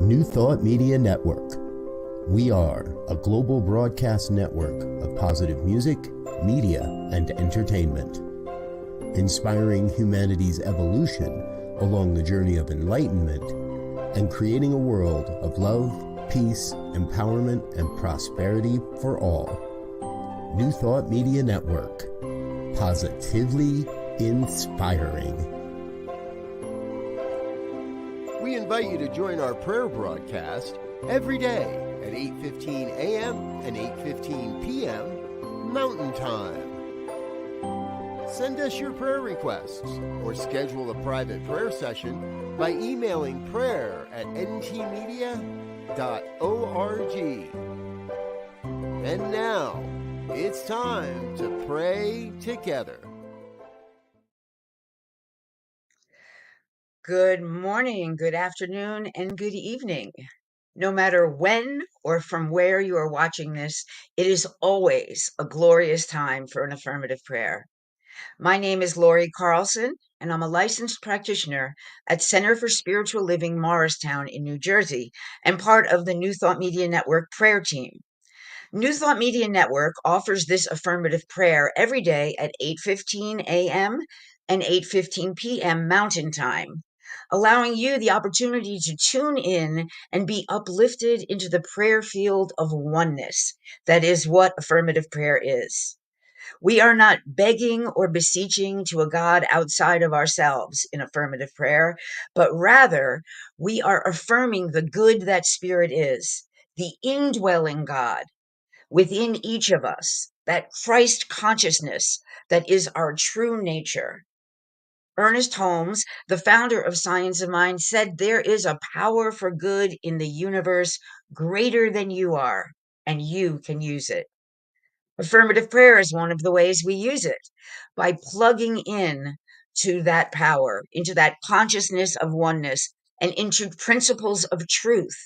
New Thought Media Network. We are a global broadcast network of positive music, media, and entertainment, inspiring humanity's evolution along the journey of enlightenment and creating a world of love, peace, empowerment, and prosperity for all. New Thought Media Network. Positively inspiring. We invite you to join our prayer broadcast every day at 8:15 a.m. and 8:15 p.m. Mountain Time. Send us your prayer requests or schedule a private prayer session by emailing prayer@ntmedia.org. And now, it's time to pray together. Good morning, good afternoon, and good evening. No matter when or from where you are watching this, it is always a glorious time for an affirmative prayer. My name is Lori Carlson, and I'm a licensed practitioner at Center for Spiritual Living, Morristown in New Jersey, and part of the New Thought Media Network prayer team. New Thought Media Network offers this affirmative prayer every day at 8:15 a.m. and 8:15 p.m. Mountain Time, allowing you the opportunity to tune in and be uplifted into the prayer field of oneness. That is what affirmative prayer is. We are not begging or beseeching to a God outside of ourselves in affirmative prayer, but rather we are affirming the good that Spirit is, the indwelling God within each of us, that Christ consciousness that is our true nature. Ernest Holmes, the founder of Science of Mind, said there is a power for good in the universe greater than you are, and you can use it. Affirmative prayer is one of the ways we use it, by plugging in to that power, into that consciousness of oneness, and into principles of truth.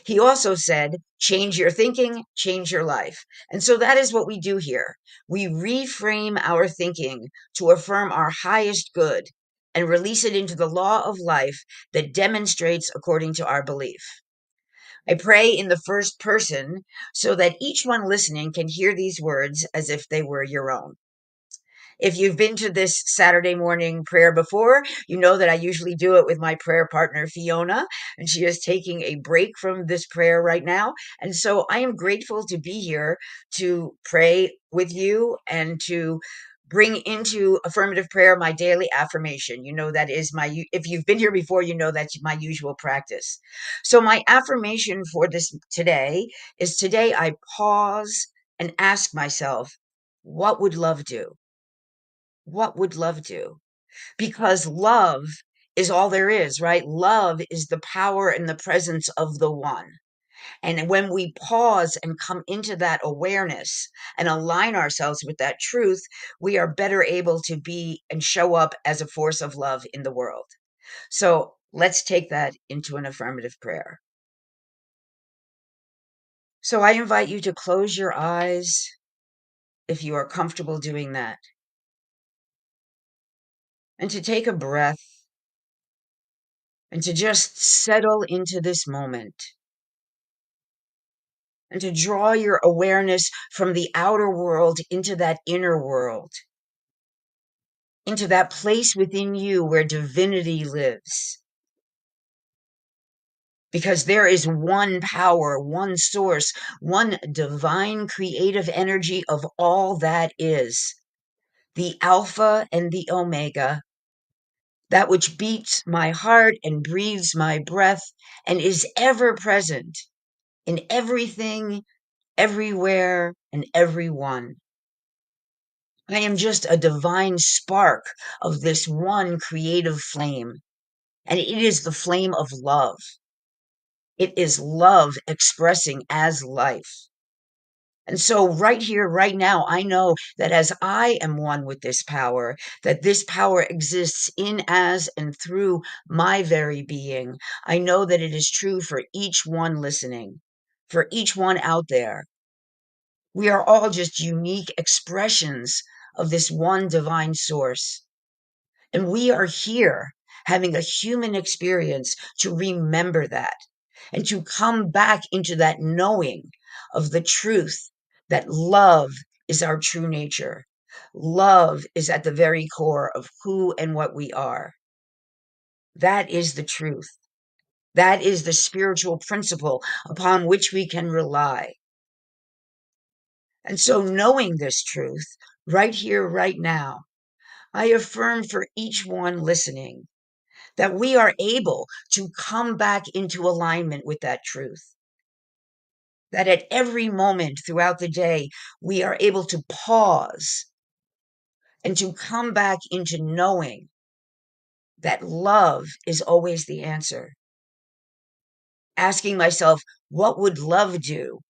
He also said, change your thinking, change your life. And so that is what we do here. We reframe our thinking to affirm our highest good and release it into the law of life that demonstrates according to our belief. I pray in the first person so that each one listening can hear these words as if they were your own. If you've been to this Saturday morning prayer before, you know that I usually do it with my prayer partner, Fiona, and she is taking a break from this prayer right now. And so I am grateful to be here to pray with you and to bring into affirmative prayer my daily affirmation. You know, that is if you've been here before, you know that's my usual practice. So my affirmation for this today is today I pause and ask myself, what would love do? What would love do? Because love is all there is, right? Love is the power and the presence of the one. And when we pause and come into that awareness and align ourselves with that truth, we are better able to be and show up as a force of love in the world. So let's take that into an affirmative prayer. So I invite you to close your eyes if you are comfortable doing that, and to take a breath and to just settle into this moment, and to draw your awareness from the outer world into that inner world, into that place within you where divinity lives. Because there is one power, one source, one divine creative energy of all that is, the Alpha and the Omega, that which beats my heart and breathes my breath and is ever present in everything, everywhere, and everyone. I am just a divine spark of this one creative flame, and it is the flame of love. It is love expressing as life. And so right here, right now, I know that as I am one with this power, that this power exists in, as, and through my very being. I know that it is true for each one listening, for each one out there. We are all just unique expressions of this one divine source. And we are here having a human experience to remember that, and to come back into that knowing of the truth that love is our true nature. Love is at the very core of who and what we are. That is the truth. That is the spiritual principle upon which we can rely. And so, knowing this truth right here, right now, I affirm for each one listening that we are able to come back into alignment with that truth. That at every moment throughout the day, we are able to pause and to come back into knowing that love is always the answer. Asking myself, what would love do?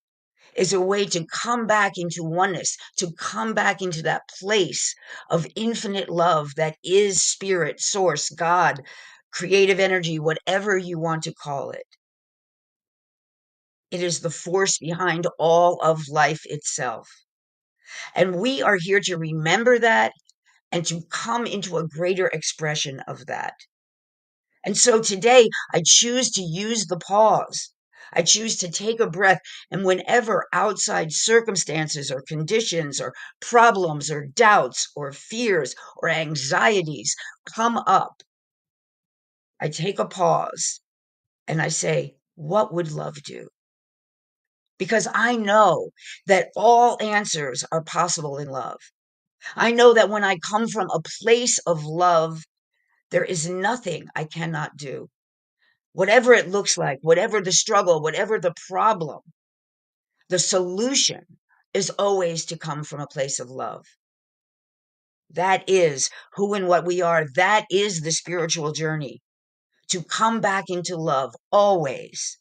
Is a way to come back into oneness, to come back into that place of infinite love that is spirit, source, God, creative energy, whatever you want to call it. It is the force behind all of life itself. And we are here to remember that and to come into a greater expression of that. And so today, I choose to use the pause. I choose to take a breath. And whenever outside circumstances or conditions or problems or doubts or fears or anxieties come up, I take a pause and I say, what would love do? Because I know that all answers are possible in love. I know that when I come from a place of love, there is nothing I cannot do. Whatever it looks like, whatever the struggle, whatever the problem, the solution is always to come from a place of love. That is who and what we are. That is the spiritual journey, to come back into love always.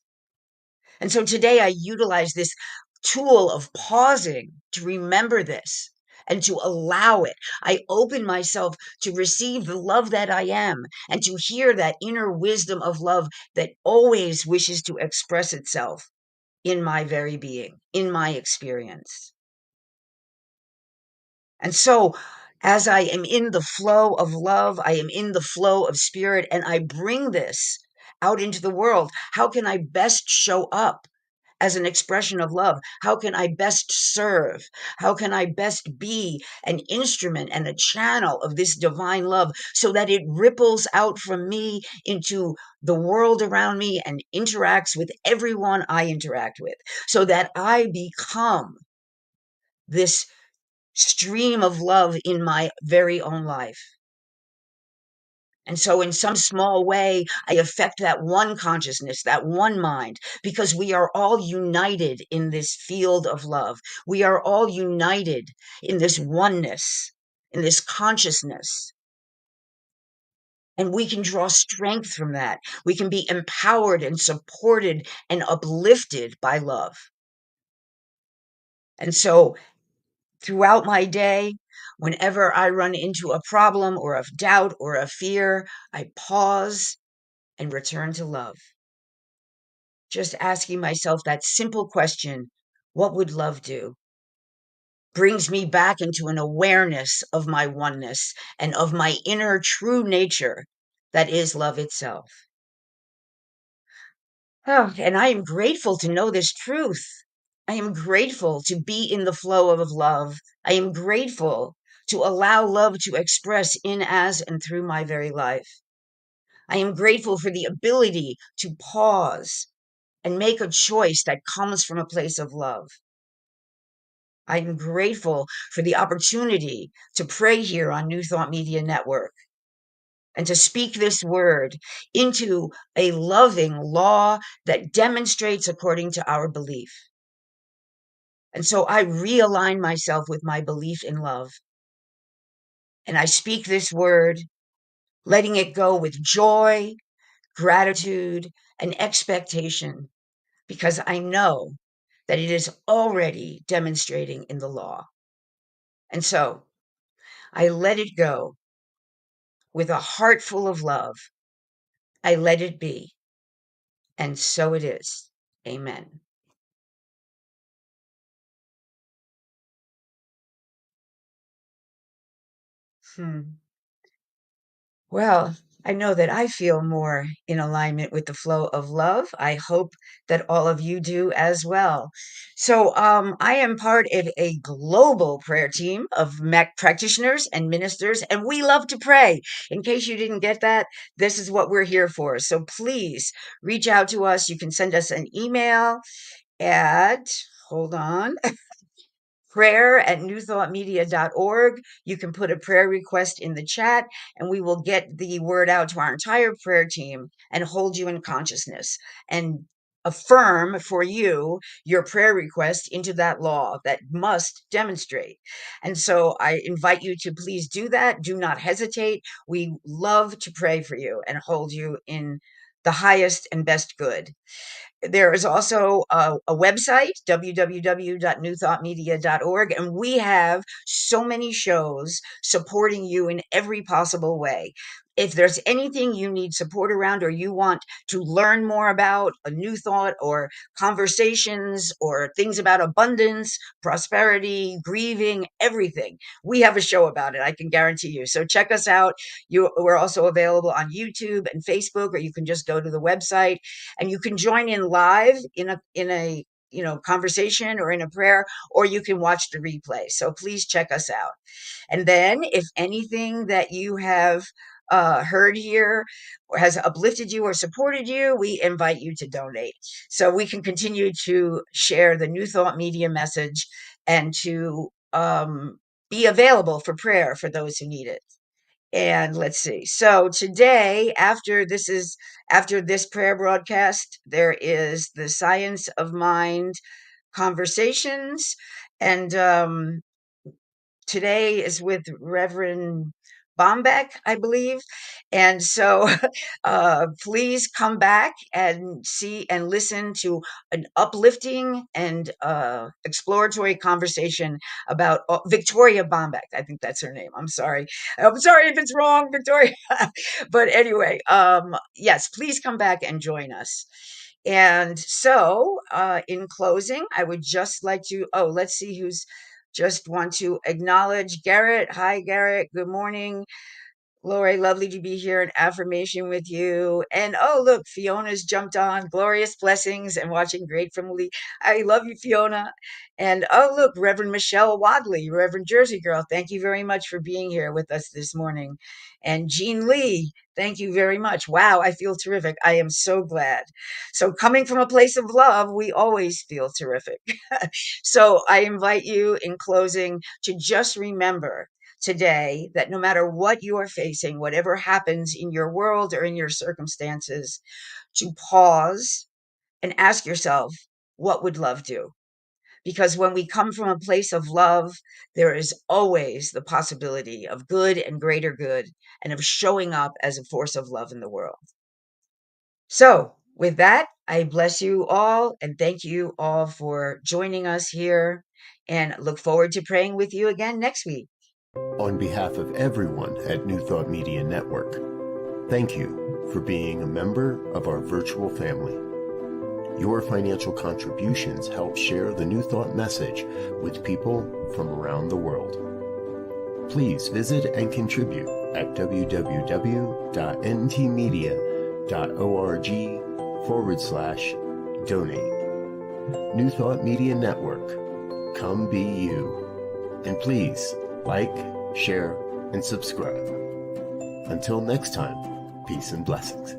And so today I utilize this tool of pausing to remember this and to allow it. I open myself to receive the love that I am and to hear that inner wisdom of love that always wishes to express itself in my very being, in my experience. And so, as I am in the flow of love, I am in the flow of spirit, and I bring this out into the world. How can I best show up as an expression of love? How can I best serve? How can I best be an instrument and a channel of this divine love so that it ripples out from me into the world around me and interacts with everyone I interact with, so that I become this stream of love in my very own life? And so, in some small way, I affect that one consciousness, that one mind, because we are all united in this field of love. We are all united in this oneness, in this consciousness. And we can draw strength from that. We can be empowered and supported and uplifted by love. And so, throughout my day, whenever I run into a problem or a doubt or a fear, I pause and return to love. Just asking myself that simple question, what would love do? Brings me back into an awareness of my oneness and of my inner true nature that is love itself. Oh, and I am grateful to know this truth. I am grateful to be in the flow of love. I am grateful to allow love to express in, as, and through my very life. I am grateful for the ability to pause and make a choice that comes from a place of love. I am grateful for the opportunity to pray here on New Thought Media Network and to speak this word into a loving law that demonstrates according to our belief. And so I realign myself with my belief in love. And I speak this word, letting it go with joy, gratitude, and expectation, because I know that it is already demonstrating in the law. And so I let it go with a heart full of love. I let it be. And so it is. Amen. Hmm. Well, I know that I feel more in alignment with the flow of love. I hope that all of you do as well. So, I am part of a global prayer team of MEC practitioners and ministers, and we love to pray. In case you didn't get that, this is what we're here for. So please reach out to us. You can send us an email at, hold on, prayer@newthoughtmedia.org. You can put a prayer request in the chat, and we will get the word out to our entire prayer team and hold you in consciousness and affirm for you your prayer request into that law that must demonstrate. And so I invite you to please do that. Do not hesitate. We love to pray for you and hold you in the highest and best good. There is also a website, www.newthoughtmedia.org, and we have so many shows supporting you in every possible way. If there's anything you need support around or you want to learn more about a new thought or conversations or things about abundance, prosperity, grieving, everything, we have a show about it, I can guarantee you. So check us out. We're also available on YouTube and Facebook, or you can just go to the website and you can join in live in a conversation or in a prayer, or you can watch the replay. So please check us out. And then if anything that you have heard here or has uplifted you or supported you, we invite you to donate so we can continue to share the New Thought Media message and to be available for prayer for those who need it. And let's see. So today, after this prayer broadcast, there is the Science of Mind conversations. And today is with Reverend Bombeck, I believe. And so please come back and see and listen to an uplifting and exploratory conversation about Victoria Bombeck. I think that's her name. I'm sorry. I'm sorry if it's wrong, Victoria. But anyway, yes, please come back and join us. And so in closing, I would just like to, let's see who's just want to acknowledge Garrett. Hi, Garrett. Good morning. Lori, lovely to be here in affirmation with you. And oh, look, Fiona's jumped on. Glorious blessings and watching gratefully. I love you, Fiona. And oh, look, Reverend Michelle Wadley, Reverend Jersey Girl. Thank you very much for being here with us this morning. And Jean Lee, thank you very much. Wow, I feel terrific. I am so glad. So, coming from a place of love, we always feel terrific. So, I invite you in closing to just remember today that no matter what you are facing, whatever happens in your world or in your circumstances, to pause and ask yourself, what would love do? Because when we come from a place of love, there is always the possibility of good and greater good and of showing up as a force of love in the world. So, with that, I bless you all and thank you all for joining us here and look forward to praying with you again next week. On behalf of everyone at New Thought Media Network, thank you for being a member of our virtual family. Your financial contributions help share the New Thought message with people from around the world. Please visit and contribute at www.ntmedia.org/donate. New Thought Media Network, come be you. And please like, share, and subscribe. Until next time, peace and blessings.